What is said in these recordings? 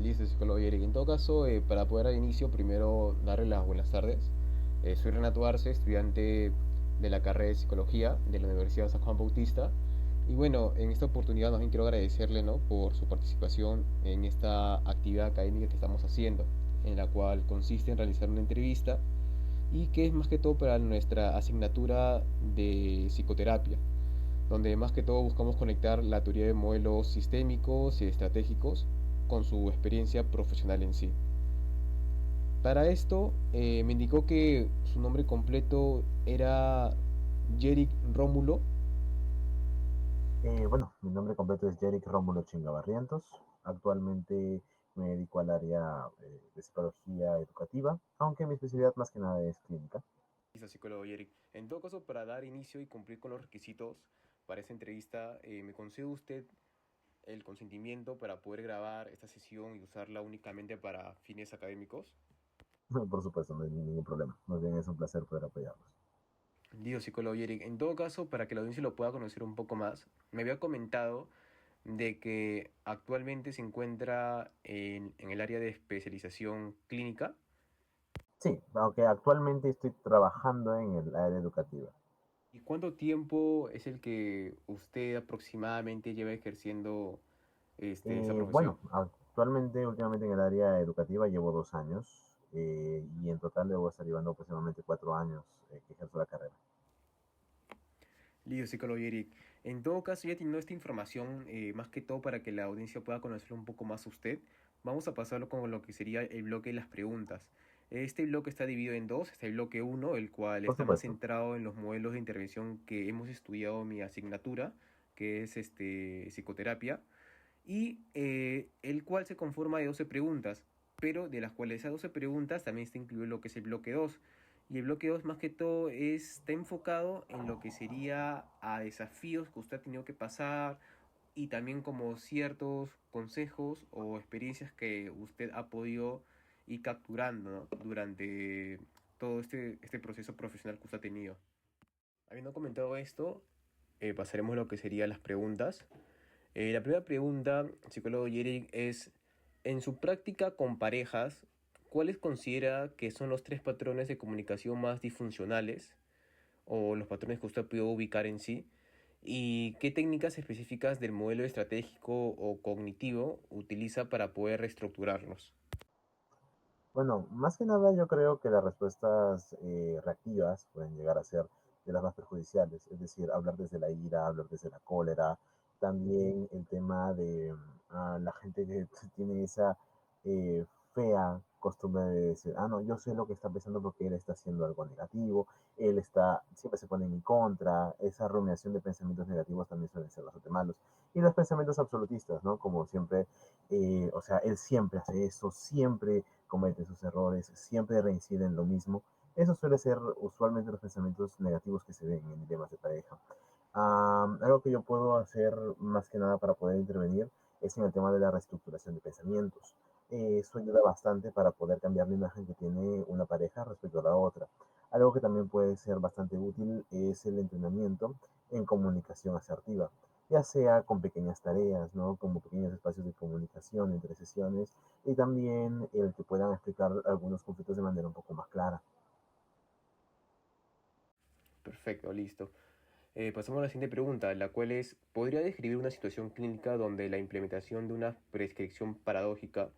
Listo, psicólogo Eric. En todo caso, para poder dar inicio, primero darle las buenas tardes. Soy Renato Arce, estudiante de la carrera de Psicología de la Universidad San Juan Bautista. Y bueno, en esta oportunidad más bien quiero agradecerle, ¿no?, por su participación en esta actividad académica que estamos haciendo, en la cual consiste en realizar una entrevista y que es más que todo para nuestra asignatura de psicoterapia, donde más que todo buscamos conectar la teoría de modelos sistémicos y estratégicos con su experiencia profesional en sí. Para esto me indicó que su nombre completo era Yerick Rómulo. Bueno, mi nombre completo es Yerick Rómulo Chingabarrientos. Actualmente me dedico al área de psicología educativa, aunque mi especialidad más que nada es clínica. Dice psicólogo Yerick. En todo caso, para dar inicio y cumplir con los requisitos para esta entrevista, ¿me concede usted el consentimiento para poder grabar esta sesión y usarla únicamente para fines académicos? Por supuesto, no hay ningún problema. Más bien es un placer poder apoyarlos. Digo, psicólogo Yerick. En todo caso, para que la audiencia lo pueda conocer un poco más, me había comentado de que actualmente se encuentra en el área de especialización clínica. Sí, aunque actualmente estoy trabajando en el área educativa. ¿Y cuánto tiempo es el que usted aproximadamente lleva ejerciendo esa profesión? Bueno, actualmente, últimamente en el área educativa llevo 2 años y en total debo estar llevando aproximadamente 4 años que ejerzo la carrera. Listo, psicólogo Eric. En todo caso, ya teniendo esta información, más que todo para que la audiencia pueda conocerlo un poco más a usted, vamos a pasarlo con lo que sería el bloque de las preguntas. Este bloque está dividido en dos. Está el bloque uno, el cual Por está más supuesto. centrado en los modelos de intervención que hemos estudiado en mi asignatura, que es psicoterapia, y el cual se conforma de 12 preguntas, pero de las cuales esas 12 preguntas también está incluido lo que es el bloque 2. Y el bloque 2 más que todo está enfocado en lo que sería a desafíos que usted ha tenido que pasar y también como ciertos consejos o experiencias que usted ha podido ir capturando, ¿no?, durante todo este proceso profesional que usted ha tenido. Habiendo comentado esto, pasaremos a lo que serían las preguntas. La primera pregunta, psicólogo Yerick, es, en su práctica con parejas, ¿cuáles considera que son los tres patrones de comunicación más disfuncionales o los patrones que usted puede ubicar en sí? ¿Y qué técnicas específicas del modelo estratégico o cognitivo utiliza para poder reestructurarlos? Bueno, más que nada yo creo que las respuestas reactivas pueden llegar a ser de las más perjudiciales, es decir, hablar desde la ira, hablar desde la cólera, también el tema de la gente que tiene esa eh, fea costumbre de decir, ah, no, yo sé lo que está pensando porque él está haciendo algo negativo, él está, siempre se pone en mi contra, esa rumiación de pensamientos negativos también suelen ser bastante malos. Y los pensamientos absolutistas, ¿no? Como siempre, o sea, él siempre hace eso, siempre comete sus errores, siempre reincide en lo mismo. Eso suele ser usualmente los pensamientos negativos que se ven en dilemas de pareja. Algo que yo puedo hacer más que nada para poder intervenir es en el tema de la reestructuración de pensamientos. Eso ayuda bastante para poder cambiar la imagen que tiene una pareja respecto a la otra. Algo que también puede ser bastante útil es el entrenamiento en comunicación asertiva, ya sea con pequeñas tareas, ¿no? Como pequeños espacios de comunicación entre sesiones y también el que puedan explicar algunos conflictos de manera un poco más clara. Perfecto, listo. Pasamos a la siguiente pregunta, la cual es, ¿podría describir una situación clínica donde la implementación de una prescripción paradójica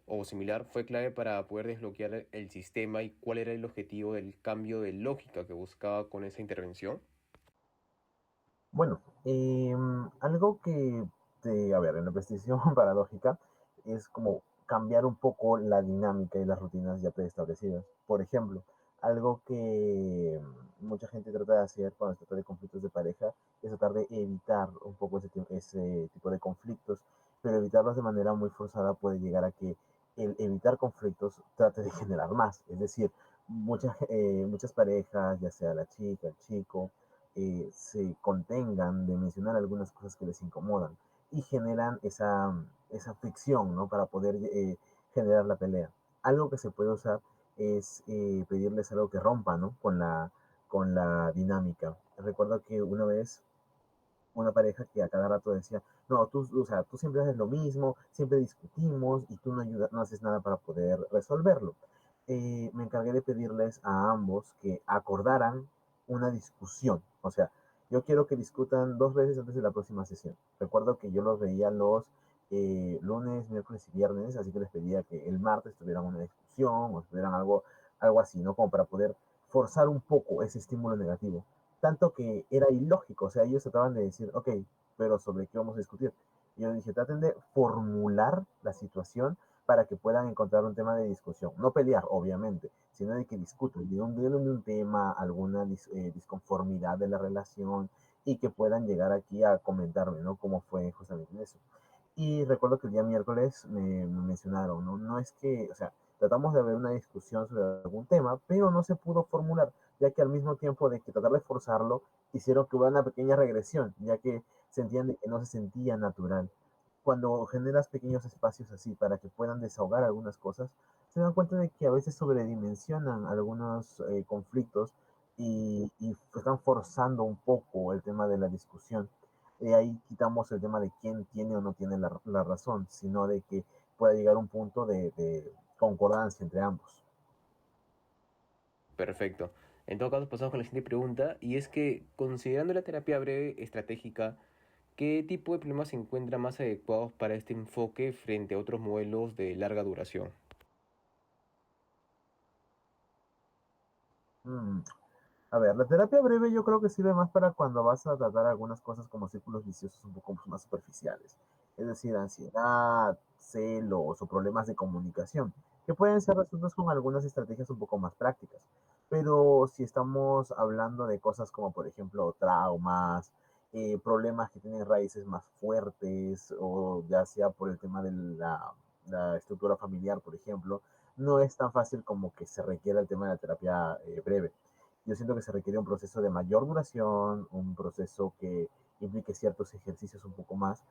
o similar fue clave para poder desbloquear el sistema y cuál era el objetivo del cambio de lógica que buscaba con esa intervención? Bueno, algo a ver, en la investigación paradójica es como cambiar un poco la dinámica y las rutinas ya preestablecidas. Por ejemplo, algo que mucha gente trata de hacer cuando se trata de conflictos de pareja es tratar de evitar un poco ese tipo de conflictos, pero evitarlos de manera muy forzada puede llegar a que el evitar conflictos trate de generar más. Es decir, muchas parejas, ya sea la chica, el chico, se contengan de mencionar algunas cosas que les incomodan y generan esa fricción, ¿no? Para poder generar la pelea. Algo que se puede usar es pedirles algo que rompa, ¿no? Con la dinámica. Recuerdo que una vez una pareja que a cada rato decía, no, tú, o sea, tú siempre haces lo mismo, siempre discutimos y tú no ayudas, no haces nada para poder resolverlo. Me encargué de pedirles a ambos que acordaran una discusión. O sea, yo quiero que discutan 2 veces antes de la próxima sesión. Recuerdo que yo los veía los lunes, miércoles y viernes, así que les pedía que el martes tuvieran una discusión o tuvieran algo así, ¿no? Como para poder forzar un poco ese estímulo negativo. Tanto que era ilógico, o sea, ellos trataban de decir, ok, pero ¿sobre qué vamos a discutir? Y yo dije, traten de formular la situación para que puedan encontrar un tema de discusión. No pelear, obviamente, sino de que discutan de un tema, alguna disconformidad de la relación y que puedan llegar aquí a comentarme, ¿no? Cómo fue justamente eso. Y recuerdo que el día miércoles me mencionaron, ¿no? No es que, o sea, tratamos de haber una discusión sobre algún tema, pero no se pudo formular, ya que al mismo tiempo de que tratar de forzarlo, hicieron que hubiera una pequeña regresión, ya que sentían de que no se sentía natural. Cuando generas pequeños espacios así para que puedan desahogar algunas cosas, se dan cuenta de que a veces sobredimensionan algunos conflictos y están forzando un poco el tema de la discusión. Ahí quitamos el tema de quién tiene o no tiene la razón, sino de que pueda llegar a un punto de concordancia entre ambos. Perfecto. En todo caso, pasamos con la siguiente pregunta, y es que, considerando la terapia breve estratégica, ¿qué tipo de problemas se encuentran más adecuados para este enfoque frente a otros modelos de larga duración? Mm, A ver, la terapia breve yo creo que sirve más para cuando vas a tratar algunas cosas como círculos viciosos un poco más superficiales. Es decir, ansiedad, celos o problemas de comunicación, que pueden ser resueltos con algunas estrategias un poco más prácticas. Pero si estamos hablando de cosas como, por ejemplo, traumas, problemas que tienen raíces más fuertes, o ya sea por el tema de la estructura familiar, por ejemplo, no es tan fácil como que se requiera el tema de la terapia breve. Yo siento que se requiere un proceso de mayor duración, un proceso que implique ciertos ejercicios un poco más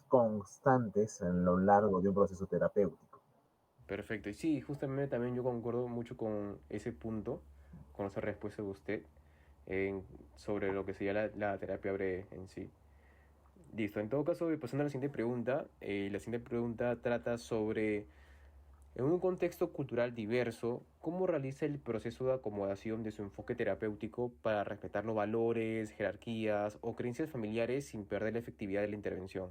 constantes a lo largo de un proceso terapéutico. Perfecto. Y sí, justamente también yo concuerdo mucho con ese punto, con esa respuesta de usted, en- sobre lo que sería la terapia breve en sí. Listo. En todo caso, pasando a la siguiente pregunta trata sobre, en un contexto cultural diverso, ¿cómo realiza el proceso de acomodación de su enfoque terapéutico para respetar los valores, jerarquías o creencias familiares sin perder la efectividad de la intervención?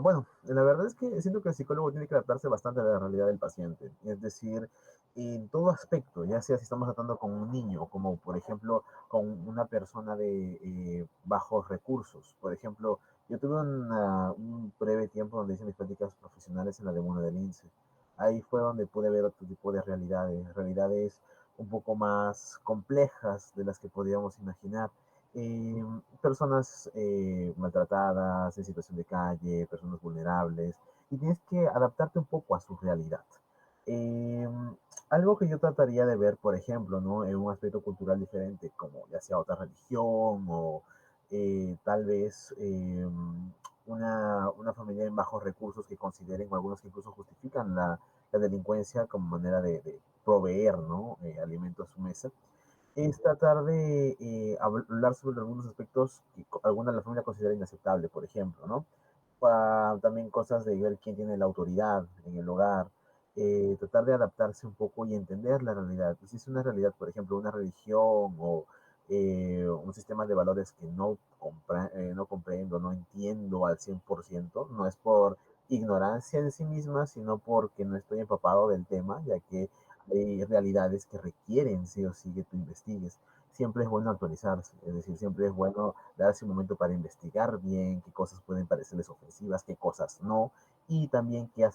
Bueno, la verdad es que siento que el psicólogo tiene que adaptarse bastante a la realidad del paciente, es decir, en todo aspecto, ya sea si estamos tratando con un niño, como por ejemplo con una persona de bajos recursos. Por ejemplo, yo tuve un breve tiempo donde hice mis prácticas profesionales en la Laguna del Lince. Ahí fue donde pude ver otro tipo de realidades, realidades un poco más complejas de las que podíamos imaginar, eh, personas maltratadas, en situación de calle, personas vulnerables, y tienes que adaptarte un poco a su realidad. Eh, Algo que yo trataría de ver, por ejemplo, ¿no? En un aspecto cultural diferente, como ya sea otra religión o tal vez una familia en bajos recursos que consideren, o algunos que incluso justifican la delincuencia como manera de proveer, ¿no? Alimento a su mesa, es tratar de hablar sobre algunos aspectos que alguna de la familia considera inaceptable, por ejemplo, ¿no? También cosas de ver quién tiene la autoridad en el hogar, tratar de adaptarse un poco y entender la realidad. Y si es una realidad, por ejemplo, una religión o un sistema de valores que no comprendo, no entiendo al 100%, no es por ignorancia en sí misma, sino porque no estoy empapado del tema, ya que hay realidades que requieren sí o sí que tú investigues. Siempre es bueno actualizarse, es decir, siempre es bueno darse un momento para investigar bien qué cosas pueden parecerles ofensivas, qué cosas no, y también qué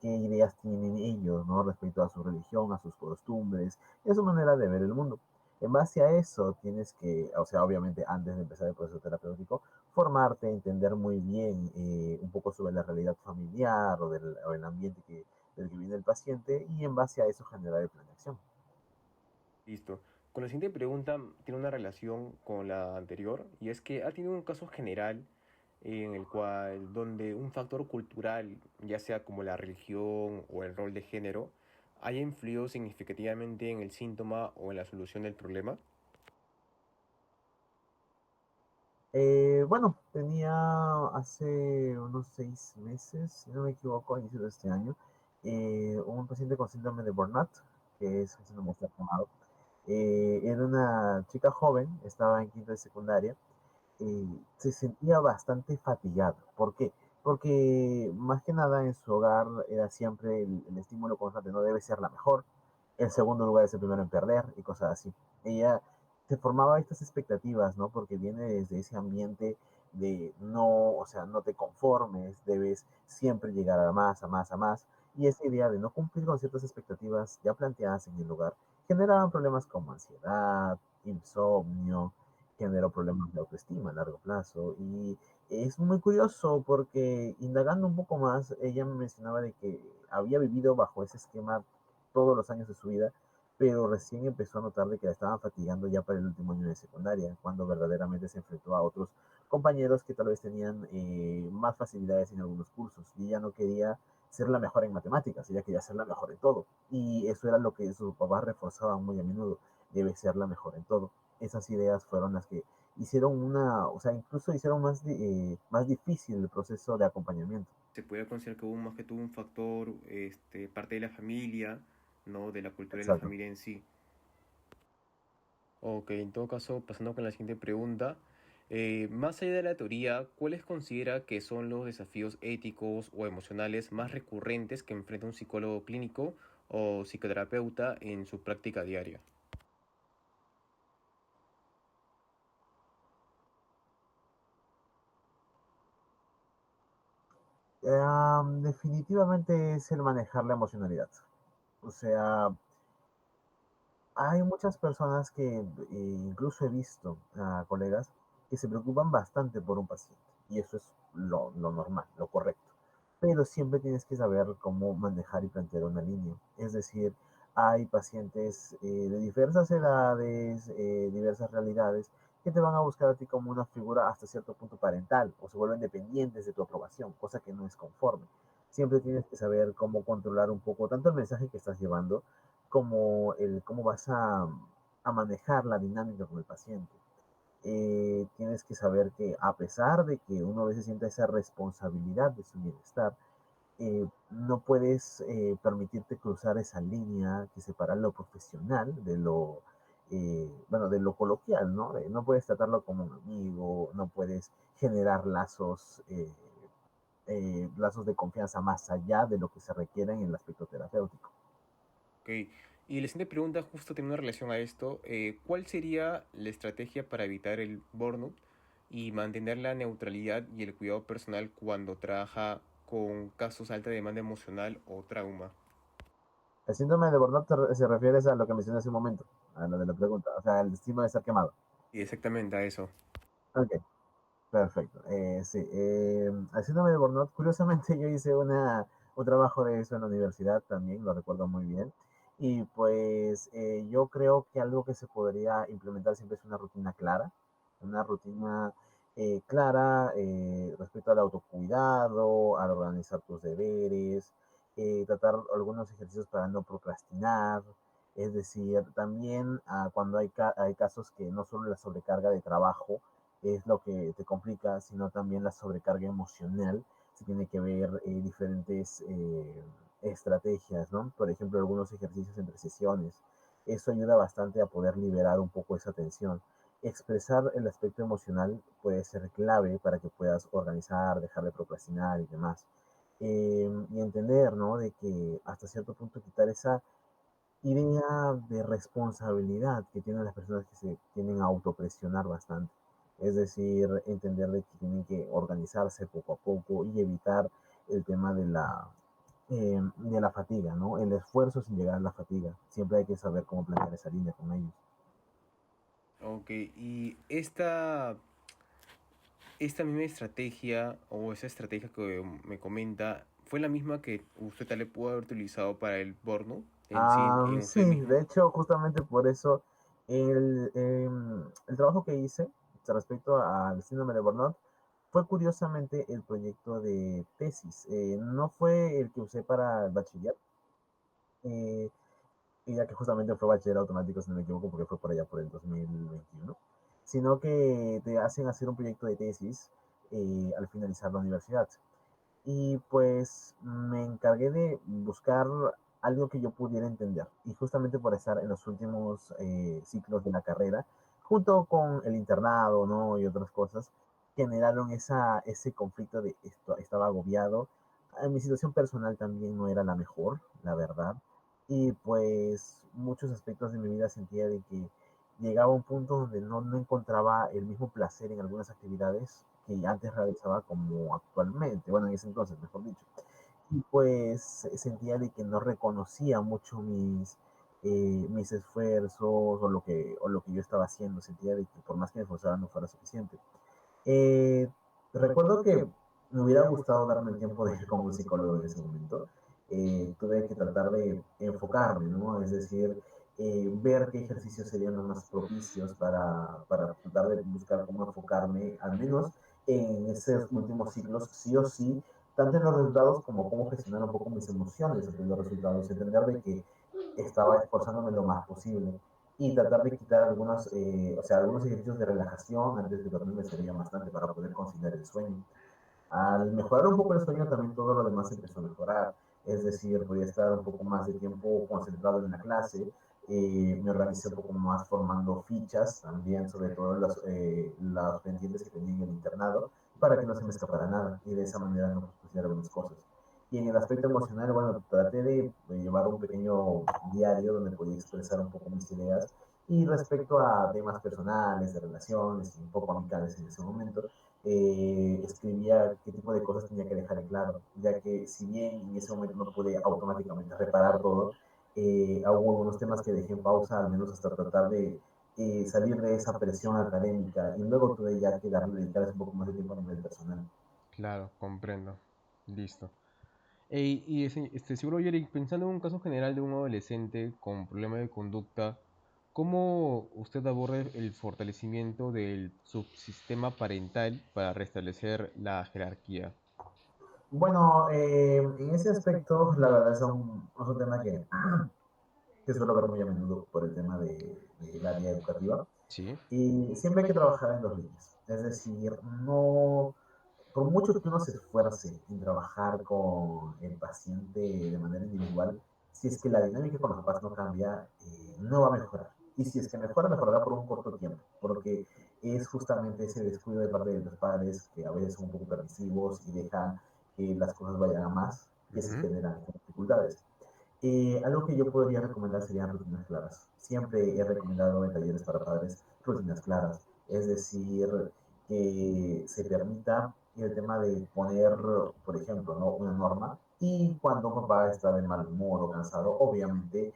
ideas tienen ellos, ¿no? Respecto a su religión, a sus costumbres, y a su manera de ver el mundo. En base a eso tienes que, o sea, obviamente antes de empezar el proceso terapéutico, formarte, entender muy bien un poco sobre la realidad familiar o el ambiente del que viene el paciente, y en base a eso generar el plan de acción. Listo. Con la siguiente pregunta tiene una relación con la anterior, y es que ha tenido un caso general en el cual, donde un factor cultural, ya sea como la religión o el rol de género, haya influido significativamente en el síntoma o en la solución del problema. Bueno, tenía hace unos 6 meses, si no me equivoco, a inicios de este año, un paciente con síndrome de Burnout, que es un síndrome de estar quemado. Era una chica joven, estaba en quinto de secundaria, se sentía bastante fatigada. ¿Por qué? Porque más que nada en su hogar era siempre el estímulo constante, no debe ser la mejor, el segundo lugar es el primero en perder y cosas así. Ella se formaba estas expectativas, ¿no? Porque viene desde ese ambiente de no, o sea, no te conformes, debes siempre llegar a más, a más, a más. Y esa idea de no cumplir con ciertas expectativas ya planteadas en el lugar generaban problemas como ansiedad, insomnio, generó problemas de autoestima a largo plazo. Y es muy curioso porque indagando un poco más, ella me mencionaba de que había vivido bajo ese esquema todos los años de su vida, pero recién empezó a notar de que la estaban fatigando ya para el último año de secundaria, cuando verdaderamente se enfrentó a otros compañeros que tal vez tenían más facilidades en algunos cursos y ella no quería ser la mejor en matemáticas, ella quería ser la mejor en todo. Y eso era lo que sus papás reforzaban muy a menudo, debe ser la mejor en todo. Esas ideas fueron las que hicieron una, o sea, incluso hicieron más difícil el proceso de acompañamiento. Se puede considerar que hubo más que todo un factor, parte de la familia, ¿no? De la cultura de la Exacto. familia en sí. Ok, en todo caso, pasando con la siguiente pregunta, más allá de la teoría, ¿cuáles considera que son los desafíos éticos o emocionales más recurrentes que enfrenta un psicólogo clínico o psicoterapeuta en su práctica diaria? Definitivamente es el manejar la emocionalidad. O sea, hay muchas personas que incluso he visto a colegas que se preocupan bastante por un paciente y eso es lo normal, lo correcto. Pero siempre tienes que saber cómo manejar y plantear una línea. Es decir, hay pacientes de diversas edades, diversas realidades, que te van a buscar a ti como una figura hasta cierto punto parental o se vuelven dependientes de tu aprobación, cosa que no es conforme. Siempre tienes que saber cómo controlar un poco tanto el mensaje que estás llevando como el cómo vas a manejar la dinámica con el paciente. Tienes que saber que a pesar de que uno a veces sienta esa responsabilidad de su bienestar, no puedes permitirte cruzar esa línea que separa lo profesional de lo, bueno, de lo coloquial, ¿no? No puedes tratarlo como un amigo, no puedes generar lazos de confianza más allá de lo que se requiere en el aspecto terapéutico. Ok, y la siguiente pregunta justo tiene una relación a esto. ¿Cuál sería la estrategia para evitar el burnout y mantener la neutralidad y el cuidado personal cuando trabaja con casos de alta demanda emocional o trauma? El síndrome de Burnout se refiere a lo que mencioné hace un momento, a lo de la pregunta, o sea, el destino de estar quemado. Y exactamente a eso. Ok, perfecto. Sí, el síndrome de Burnout, curiosamente yo hice un trabajo de eso en la universidad también, lo recuerdo muy bien. Y pues yo creo que algo que se podría implementar siempre es una rutina clara respecto al autocuidado, al organizar tus deberes, tratar algunos ejercicios para no procrastinar. Es decir, también cuando hay casos que no solo la sobrecarga de trabajo es lo que te complica, sino también la sobrecarga emocional. Se tiene que ver diferentes estrategias, ¿no? Por ejemplo, algunos ejercicios entre sesiones. Eso ayuda bastante a poder liberar un poco esa tensión. Expresar el aspecto emocional puede ser clave para que puedas organizar, dejar de procrastinar y demás. Y entender, ¿no? De que hasta cierto punto quitar esa idea de responsabilidad que tienen las personas que se tienen a autopresionar bastante. Es decir, entender de que tienen que organizarse poco a poco y evitar el tema de la fatiga, ¿no? El esfuerzo sin llegar a la fatiga. Siempre hay que saber cómo plantear esa línea con ellos. Ok, y esta misma estrategia o esa estrategia que me comenta, ¿fue la misma que usted tal vez pudo haber utilizado para el burnout en sí, en Sí, usted de mismo? hecho, justamente por eso el trabajo que hice respecto al síndrome de Burnout fue curiosamente el proyecto de tesis. No fue el que usé para el bachiller, y ya que justamente fue bachiller automático, si no me equivoco, porque fue por allá por el 2021. sino que te hacen hacer un proyecto de tesis al finalizar la universidad. Y pues me encargué de buscar algo que yo pudiera entender. Y justamente por estar en los últimos ciclos de la carrera, junto con el internado, ¿no? Y otras cosas, generaron ese conflicto de esto, estaba agobiado. Mi situación personal también no era la mejor, la verdad. Y pues muchos aspectos de mi vida sentía de que llegaba a un punto donde no encontraba el mismo placer en algunas actividades que antes realizaba como actualmente, bueno, en ese entonces, mejor dicho. Y pues sentía de que no reconocía mucho mis esfuerzos o lo que yo estaba haciendo, sentía de que por más que me esforzara no fuera suficiente. Eh, Recuerdo que me hubiera gustado darme el tiempo de ir con un psicólogo en ese momento. Tuve que tratar de enfocarme, ¿no? Es decir, ver qué ejercicios serían los más propicios para tratar de buscar cómo enfocarme, al menos en esos últimos ciclos, sí o sí, tanto en los resultados como cómo gestionar un poco mis emociones ante los resultados, entender de que estaba esforzándome lo más posible y tratar de quitar algunos ejercicios de relajación antes de dormir me servían bastante para poder conciliar el sueño. Al mejorar un poco el sueño, también todo lo demás empezó a mejorar. Es decir, podía estar un poco más de tiempo concentrado en la clase. Me organicé un poco más formando fichas, también sobre todo los pendientes que tenía en el internado, para que no se me escapara nada y de esa manera no pospusiera algunas cosas. Y en el aspecto emocional, bueno, traté de llevar un pequeño diario donde podía expresar un poco mis ideas y respecto a temas personales, de relaciones, y un poco amicales en ese momento, escribía qué tipo de cosas tenía que dejar en claro, ya que si bien en ese momento no pude automáticamente reparar todo, hubo algunos temas que dejé en pausa, al menos hasta tratar de salir de esa presión académica, y luego tuve ya que dedicarles un poco más de tiempo a nivel personal. Claro, comprendo. Listo. Seguro, Yerick, pensando en un caso general de un adolescente con problema de conducta, ¿cómo usted aborda el fortalecimiento del subsistema parental para restablecer la jerarquía? Bueno, en ese aspecto, la verdad es un tema que suelo ver muy a menudo por el tema del área educativa. Sí. Y siempre hay que trabajar en dos líneas. Es decir, no, por mucho que uno se esfuerce en trabajar con el paciente de manera individual, si es que la dinámica con los papás no cambia, no va a mejorar. Y si es que mejora, mejorará por un corto tiempo, porque es justamente ese descuido de parte de los padres que a veces son un poco permisivos y dejan que las cosas vayan a más, que se Ujú. generan dificultades. Algo que yo podría recomendar serían rutinas claras. Siempre he recomendado en talleres para padres rutinas claras, es decir, que se permita el tema de poner, por ejemplo, ¿no? Una norma y cuando un papá está de mal humor o cansado, obviamente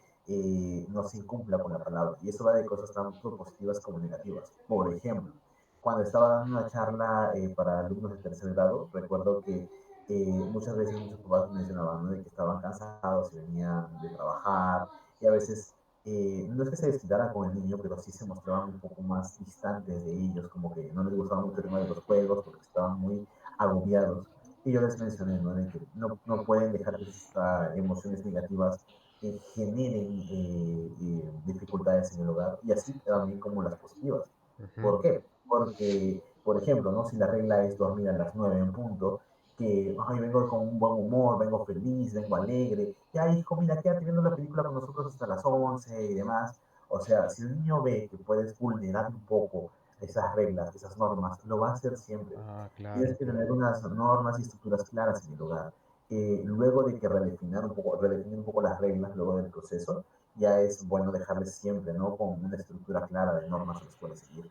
no se incumpla con la palabra. Y eso va de cosas tanto positivas como negativas. Por ejemplo, cuando estaba dando una charla para alumnos de tercer grado, recuerdo que muchas veces muchos papás mencionaban, ¿no? De que estaban cansados y venían de trabajar y a veces no es que se desquitaran con el niño, pero sí se mostraban un poco más distantes de ellos, como que no les gustaba mucho el tema de los juegos porque estaban muy agobiados. Y yo les mencioné, ¿no? De que no pueden dejar que estas emociones negativas generen dificultades en el hogar y así también como las positivas. Ujú. ¿Por qué? Porque, por ejemplo, ¿no? Si la regla es dormir a las 9 en punto, que ay, vengo con un buen humor, vengo feliz, vengo alegre, ya hijo, mira, quédate viendo la película con nosotros hasta las 11 y demás. O sea, si el niño ve que puedes vulnerar un poco esas reglas, esas normas, lo va a hacer siempre. Ah, claro, Tienes que tener unas normas y estructuras claras en el hogar. Luego de que redefinir un poco las reglas, luego del proceso, ya es bueno dejarles siempre, ¿no? Con una estructura clara de normas a las cuales seguir.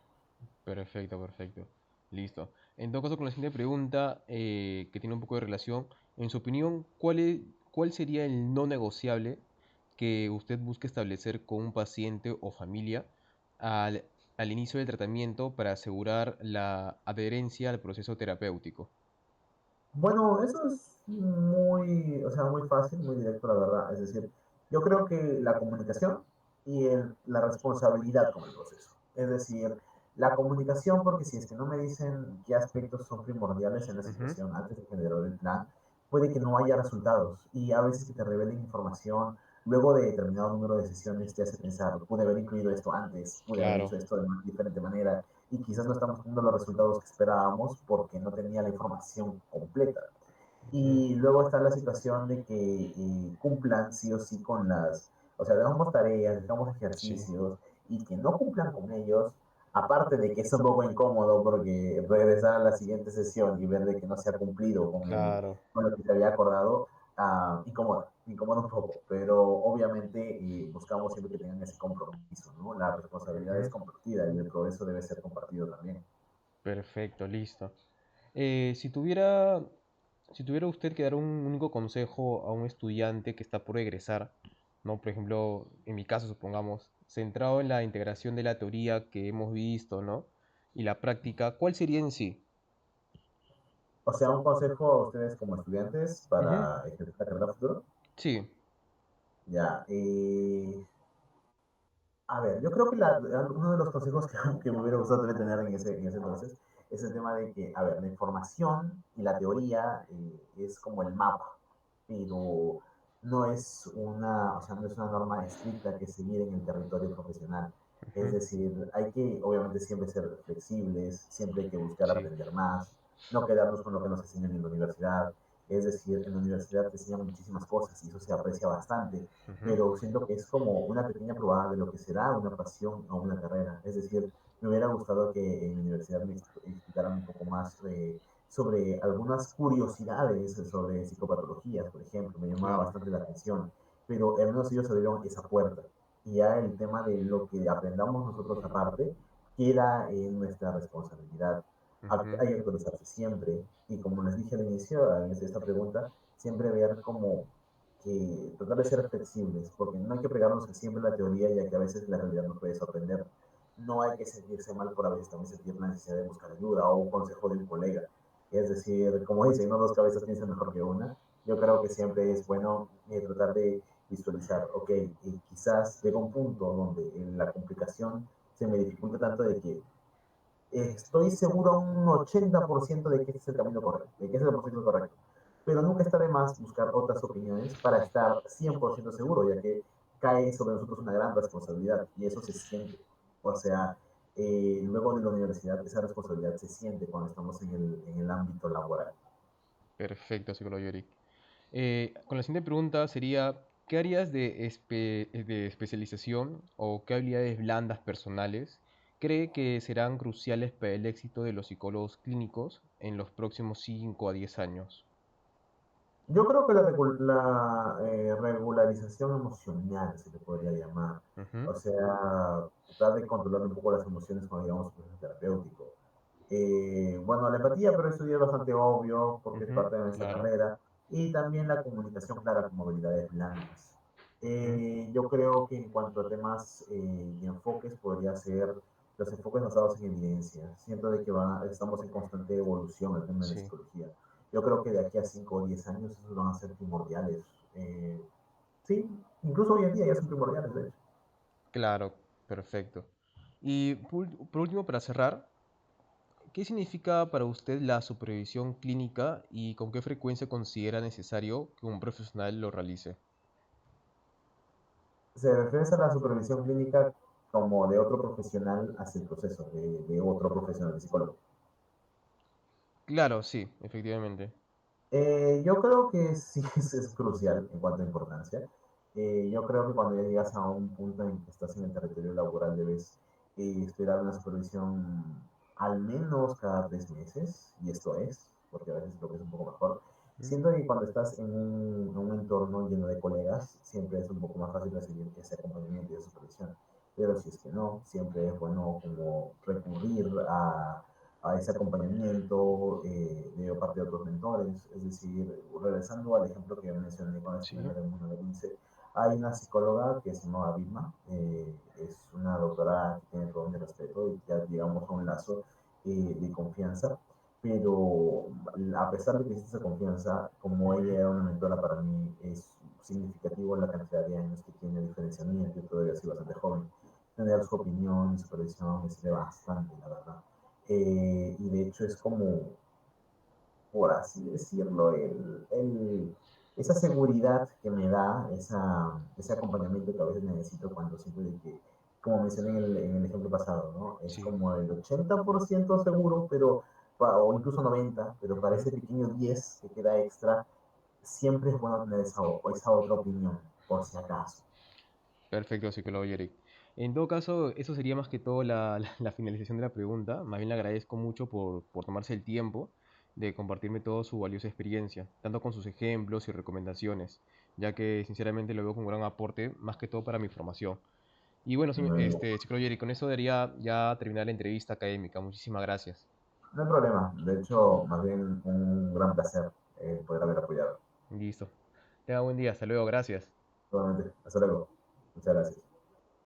perfecto, perfecto. Listo. En todo caso, con la siguiente pregunta, que tiene un poco de relación, en su opinión, ¿cuál sería el no negociable que usted busque establecer con un paciente o familia al, al inicio del tratamiento para asegurar la adherencia al proceso terapéutico? Bueno, eso es muy, o sea, muy fácil, muy directo, la verdad. Es decir, yo creo que la comunicación y la responsabilidad con el proceso. Es decir, la comunicación, porque si es que no me dicen qué aspectos son primordiales en la Ujú. situación antes de generar el plan, puede que no haya resultados. Y a veces que te revelen información, luego de determinado número de sesiones, te hace pensar, pude haber incluido esto antes, pude haber Claro. hecho esto de diferente manera. y quizás no estamos teniendo los resultados que esperábamos porque no tenía la información completa. Ujú. Y luego está la situación de que cumplan sí o sí con las, o sea, damos tareas, damos Sí, ejercicios y que no cumplan con ellos, aparte de que es un poco incómodo porque regresar a la siguiente sesión y ver de que no se ha cumplido claro. con lo que se había acordado, incomoda, incomoda un poco, pero obviamente buscamos siempre que tengan ese compromiso, ¿no? La responsabilidad es Ujú. compartida y el progreso debe ser compartido también. Perfecto, listo. Si tuviera usted que dar un único consejo a un estudiante que está por egresar, ¿no? Por ejemplo, en mi caso, supongamos, centrado en la integración de la teoría que hemos visto, ¿no? Y la práctica, ¿cuál sería en sí? O sea, un consejo a ustedes como estudiantes Ujú. para ejercer la carrera futuro. Sí. Ya, a ver, yo creo que uno de los consejos que me hubiera gustado también tener en ese entonces es el tema de que, a ver, la información y la teoría es como el mapa, pero no es una, o sea, no es una norma estricta que seguir en el territorio profesional. Es Ujú. decir, hay que obviamente siempre ser flexibles, siempre hay que buscar Sí. aprender más, no quedarnos con lo que nos enseñan en la universidad. Es decir, en la universidad te enseñan muchísimas cosas y eso se aprecia bastante, Ujú. pero siento que es como una pequeña probada de lo que será una pasión o una carrera. Es decir, me hubiera gustado que en la universidad me explicaran un poco más sobre algunas curiosidades sobre psicopatologías, por ejemplo, me llamaba Claro. bastante la atención, pero al menos ellos abrieron esa puerta. Y ya el tema de lo que aprendamos nosotros aparte queda en nuestra responsabilidad. Ujú. Hay que actualizarse siempre y como les dije al inicio, en esta pregunta, siempre ver como que tratar de ser flexibles, porque no hay que pegarnos siempre la teoría, ya que a veces la realidad nos puede sorprender. No hay que sentirse mal por a veces también sentir la necesidad de buscar ayuda o un consejo de un colega. Es decir, como dicen, no dos cabezas piensan mejor que una. Yo creo que siempre es bueno tratar de visualizar, ok, quizás llega un punto donde la complicación se me dificulta tanto de que estoy seguro un 80% de que este es el camino correcto, de que ese es el proceso correcto. Pero nunca está de más buscar otras opiniones para estar 100% seguro, ya que cae sobre nosotros una gran responsabilidad y eso se siente. O sea, luego de la universidad, esa responsabilidad se siente cuando estamos en el ámbito laboral. Perfecto, psicólogo Yorick. Con la siguiente pregunta sería, ¿qué áreas de especialización o qué habilidades blandas personales cree que serán cruciales para el éxito de los psicólogos clínicos en los próximos 5 a 10 años? Yo creo que regularización emocional se le podría llamar. Ujú. O sea, tratar de controlar un poco las emociones cuando llegamos a un proceso terapéutico. Bueno, la empatía, pero eso ya es bastante obvio porque es Ujú. parte de nuestra Claro. carrera. Y también la comunicación clara como habilidades blandas. Ujú. Yo creo que en cuanto a temas y enfoques, podría ser los enfoques basados en evidencia. Siento de que estamos en constante evolución el tema de la Sí, psicología. Yo creo que de aquí a 5 o 10 años esos van a ser primordiales. Eh, sí, incluso hoy en día ya son primordiales, de hecho. claro, perfecto. Y por último, para cerrar, ¿qué significa para usted la supervisión clínica y con qué frecuencia considera necesario que un profesional lo realice? Se refiere a la supervisión clínica como de otro profesional hacia el proceso, de otro profesional de psicólogo. Claro, sí, efectivamente. Yo creo que sí es crucial en cuanto a importancia. Yo creo que cuando ya llegas a un punto en que estás en el territorio laboral debes esperar una supervisión al menos cada 3 meses, y esto es, porque a veces creo que es un poco mejor. ¿Mm? Siento que cuando estás en un entorno lleno de colegas, siempre es un poco más fácil recibir ese acompañamiento y esa supervisión. Pero si es que no, siempre es bueno como recurrir a ese acompañamiento de parte de otros mentores. Es decir, regresando al ejemplo que mencioné con este Sí. primer alumno de INSE, hay una psicóloga que se llama Vilma, es una doctora que tiene todo mi respeto y ya llegamos a un lazo de confianza, pero a pesar de que existe esa confianza, como ella Ujú. era una mentora para mí, es significativo la cantidad de años que tiene, a diferencia mía, que todavía soy bastante joven. Tener su opinión y supervisión me sirve bastante, la verdad. Y de hecho es como, por así decirlo, esa seguridad que me da, ese acompañamiento que a veces necesito cuando siento de que como mencioné en el ejemplo pasado, ¿no? Es Sí. como el 80% seguro, pero, o incluso 90%, pero para ese pequeño 10 que queda extra, siempre es bueno tener esa otra opinión, por si acaso. Perfecto, psicólogo Eric. En todo caso, eso sería más que todo la finalización de la pregunta. Más bien le agradezco mucho por tomarse el tiempo de compartirme toda su valiosa experiencia, tanto con sus ejemplos y recomendaciones, ya que sinceramente lo veo como un gran aporte, más que todo para mi formación. Y bueno, señor, No, psicólogo Eric, con eso debería ya terminar la entrevista académica. Muchísimas gracias. no hay problema, de hecho, más bien un gran placer poder haber apoyado. Listo. Tenga buen día. Hasta luego. Gracias. Nuevamente, hasta luego. Muchas gracias.